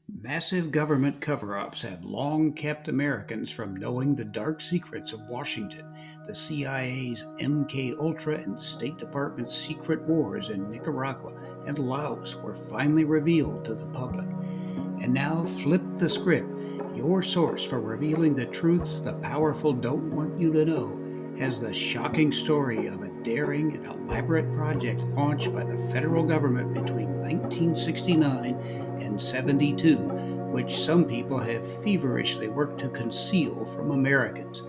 Massive government cover-ups have long kept Americans from knowing the dark secrets of Washington. The CIA's MK Ultra and State Department's secret wars in Nicaragua and Laos were finally revealed to the public. And now, Flip the Script, your source for revealing the truths the powerful don't want you to know, has the shocking story of a daring and elaborate project launched by the federal government between 1969 and 72, which some people have feverishly worked to conceal from Americans,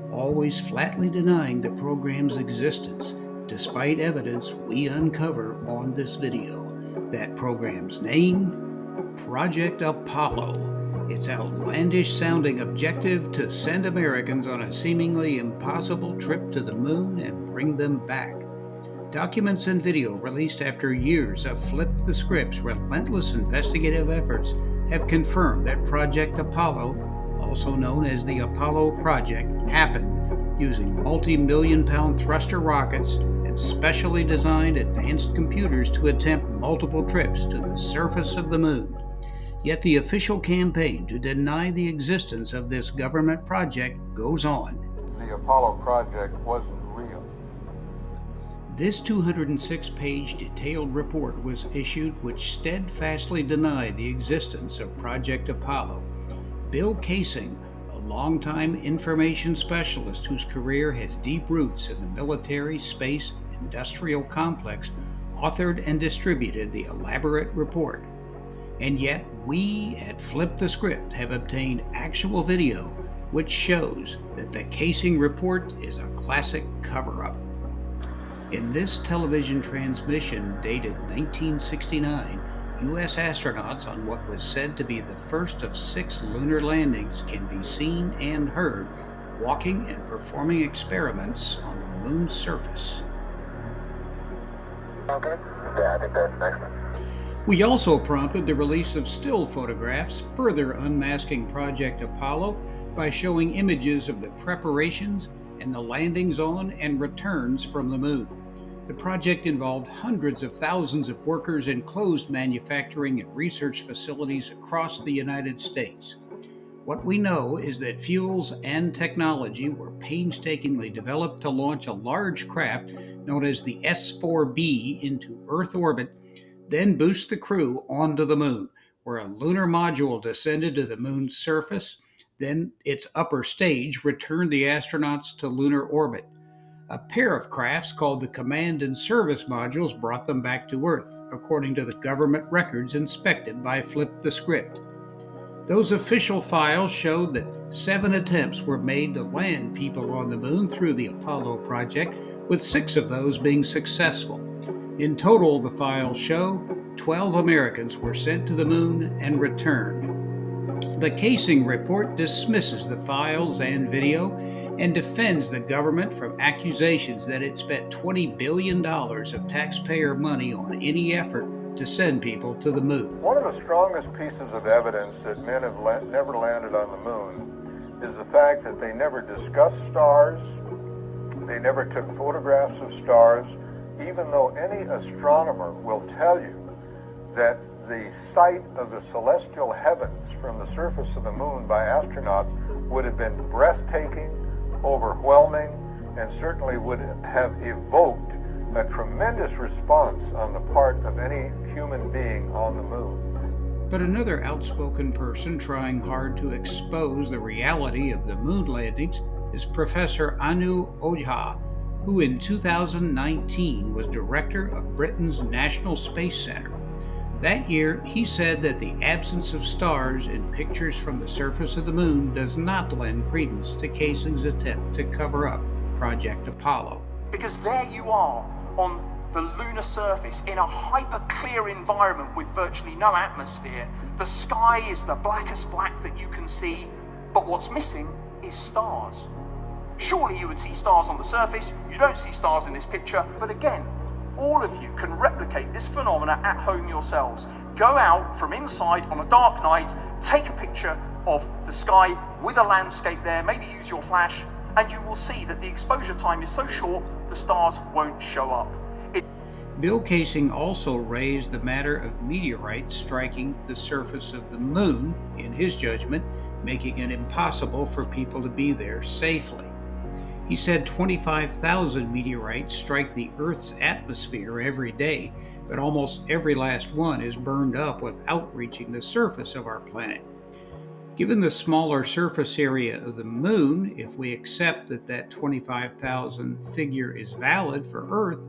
always flatly denying the program's existence, despite evidence we uncover on this video. That program's name? Project Apollo. Its outlandish-sounding objective to send Americans on a seemingly impossible trip to the moon and bring them back. Documents and video released after years of Flip the Script's relentless investigative efforts have confirmed that Project Apollo, also known as the Apollo Project, happened using multi-million-pound thruster rockets and specially designed advanced computers to attempt multiple trips to the surface of the moon. Yet the official campaign to deny the existence of this government project goes on. The Apollo project wasn't real. This 206-page detailed report was issued which steadfastly denied the existence of Project Apollo. Bill Kaysing, a longtime information specialist whose career has deep roots in the military, space, industrial complex, authored and distributed the elaborate report. And yet, we at Flip the Script have obtained actual video which shows that the Kaysing report is a classic cover-up. In this television transmission dated 1969, U.S. astronauts on what was said to be the first of 6 lunar landings can be seen and heard walking and performing experiments on the moon's surface. Okay. Yeah, I think that's next one. We also prompted the release of still photographs, further unmasking Project Apollo by showing images of the preparations and the landings on and returns from the moon. The project involved hundreds of thousands of workers in closed manufacturing and research facilities across the United States. What we know is that fuels and technology were painstakingly developed to launch a large craft known as the S-4B into Earth orbit, then boost the crew onto the moon, where a lunar module descended to the moon's surface, then its upper stage returned the astronauts to lunar orbit. A pair of crafts called the Command and Service modules brought them back to Earth, according to the government records inspected by Flip the Script. Those official files showed that 7 attempts were made to land people on the moon through the Apollo project, with 6 of those being successful. In total, the files show 12 Americans were sent to the moon and returned. The Kaysing report dismisses the files and video and defends the government from accusations that it spent $20 billion of taxpayer money on any effort to send people to the moon. One of the strongest pieces of evidence that men have never landed on the moon is the fact that they never discussed stars, they never took photographs of stars, even though any astronomer will tell you that the sight of the celestial heavens from the surface of the moon by astronauts would have been breathtaking, overwhelming, and certainly would have evoked a tremendous response on the part of any human being on the moon. But another outspoken person trying hard to expose the reality of the moon landings is Professor Anu Ojha, who in 2019 was director of Britain's National Space Center. That year, he said that the absence of stars in pictures from the surface of the moon does not lend credence to Kaysing's attempt to cover up Project Apollo. Because there you are on the lunar surface in a hyper-clear environment with virtually no atmosphere. The sky is the blackest black that you can see, but what's missing is stars. Surely you would see stars on the surface, you don't see stars in this picture, but again, all of you can replicate this phenomena at home yourselves. Go out from inside on a dark night, take a picture of the sky with a landscape there, maybe use your flash, and you will see that the exposure time is so short, the stars won't show up. Bill Kaysing also raised the matter of meteorites striking the surface of the moon, in his judgment, making it impossible for people to be there safely. He said 25,000 meteorites strike the Earth's atmosphere every day, but almost every last one is burned up without reaching the surface of our planet. Given the smaller surface area of the moon, if we accept that 25,000 figure is valid for Earth,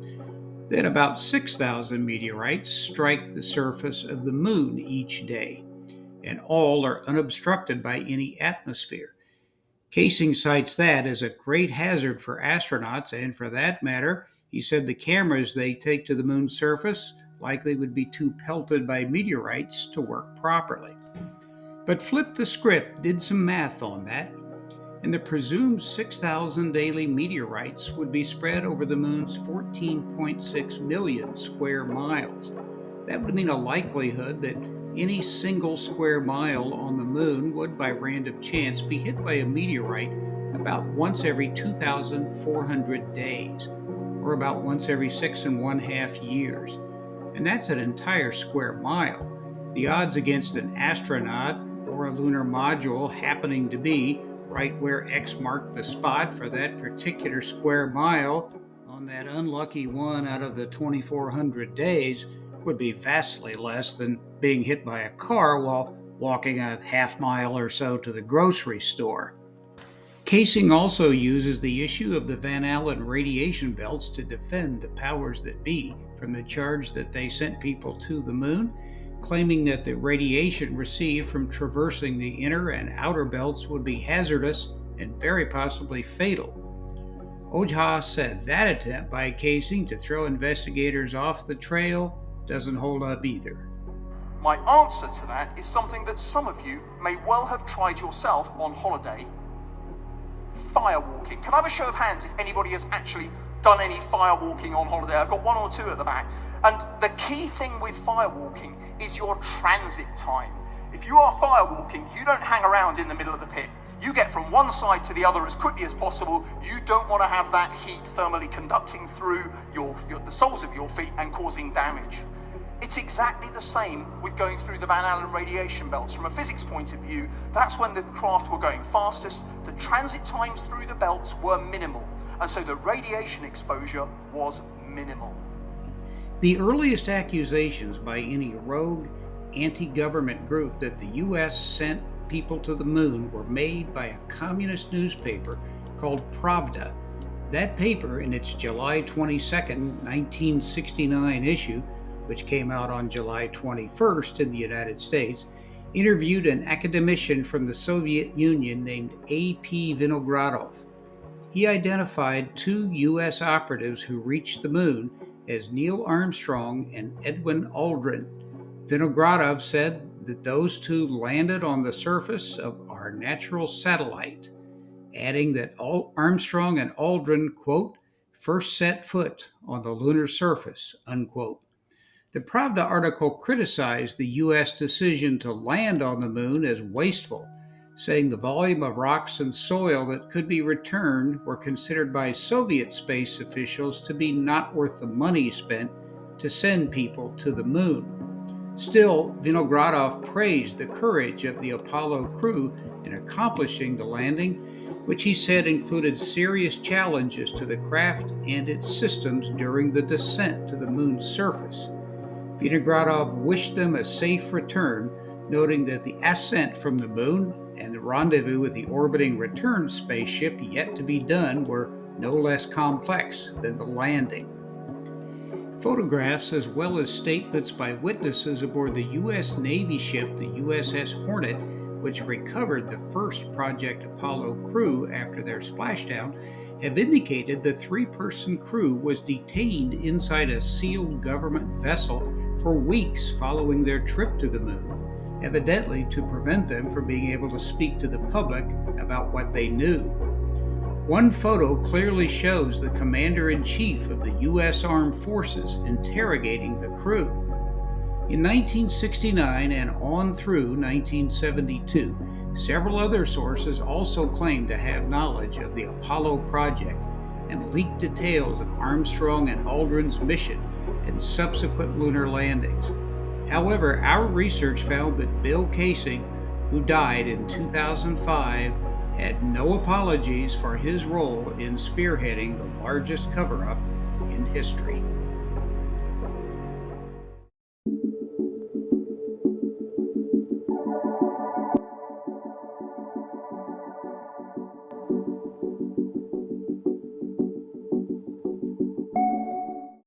then about 6,000 meteorites strike the surface of the moon each day, and all are unobstructed by any atmosphere. Kaysing cites that as a great hazard for astronauts, and for that matter, he said the cameras they take to the moon's surface likely would be too pelted by meteorites to work properly. But Flip the Script did some math on that, and the presumed 6,000 daily meteorites would be spread over the moon's 14.6 million square miles. That would mean a likelihood that any single square mile on the moon would, by random chance, be hit by a meteorite about once every 2,400 days, or about once every 6.5 years. And that's an entire square mile. The odds against an astronaut or a lunar module happening to be right where X marked the spot for that particular square mile on that unlucky one out of the 2,400 days would be vastly less than being hit by a car while walking a half mile or so to the grocery store. Kaysing also uses the issue of the Van Allen radiation belts to defend the powers that be from the charge that they sent people to the moon, claiming that the radiation received from traversing the inner and outer belts would be hazardous and very possibly fatal. Ojha said that attempt by Kaysing to throw investigators off the trail doesn't hold up either. My answer to that is something that some of you may well have tried yourself on holiday: firewalking. Can I have a show of hands if anybody has actually done any firewalking on holiday? I've got one or two at the back. And the key thing with firewalking is your transit time. If you are firewalking, you don't hang around in the middle of the pit. You get from one side to the other as quickly as possible. You don't want to have that heat thermally conducting through the soles of your feet and causing damage. It's exactly the same with going through the Van Allen radiation belts. From a physics point of view, that's when the craft were going fastest. The transit times through the belts were minimal, and so the radiation exposure was minimal. The earliest accusations by any rogue anti-government group that the U.S. sent people to the moon were made by a communist newspaper called Pravda. That paper, in its July 22, 1969 issue, which came out on July 21st in the United States, interviewed an academician from the Soviet Union named A.P. Vinogradov. He identified two U.S. operatives who reached the moon as Neil Armstrong and Edwin Aldrin. Vinogradov said that those two landed on the surface of our natural satellite, adding that Armstrong and Aldrin, quote, first set foot on the lunar surface, unquote. The Pravda article criticized the U.S. decision to land on the moon as wasteful, saying the volume of rocks and soil that could be returned were considered by Soviet space officials to be not worth the money spent to send people to the moon. Still, Vinogradov praised the courage of the Apollo crew in accomplishing the landing, which he said included serious challenges to the craft and its systems during the descent to the moon's surface. Vinogradov wished them a safe return, noting that the ascent from the moon and the rendezvous with the orbiting return spaceship yet to be done were no less complex than the landing. Photographs, as well as statements by witnesses aboard the U.S. Navy ship, the USS Hornet, which recovered the first Project Apollo crew after their splashdown, have indicated the three-person crew was detained inside a sealed government vessel for weeks following their trip to the moon, evidently to prevent them from being able to speak to the public about what they knew. One photo clearly shows the commander-in-chief of the U.S. Armed Forces interrogating the crew. In 1969 and on through 1972, several other sources also claimed to have knowledge of the Apollo project and leaked details of Armstrong and Aldrin's mission, and subsequent lunar landings. However, our research found that Bill Kaysing, who died in 2005, had no apologies for his role in spearheading the largest cover up in history.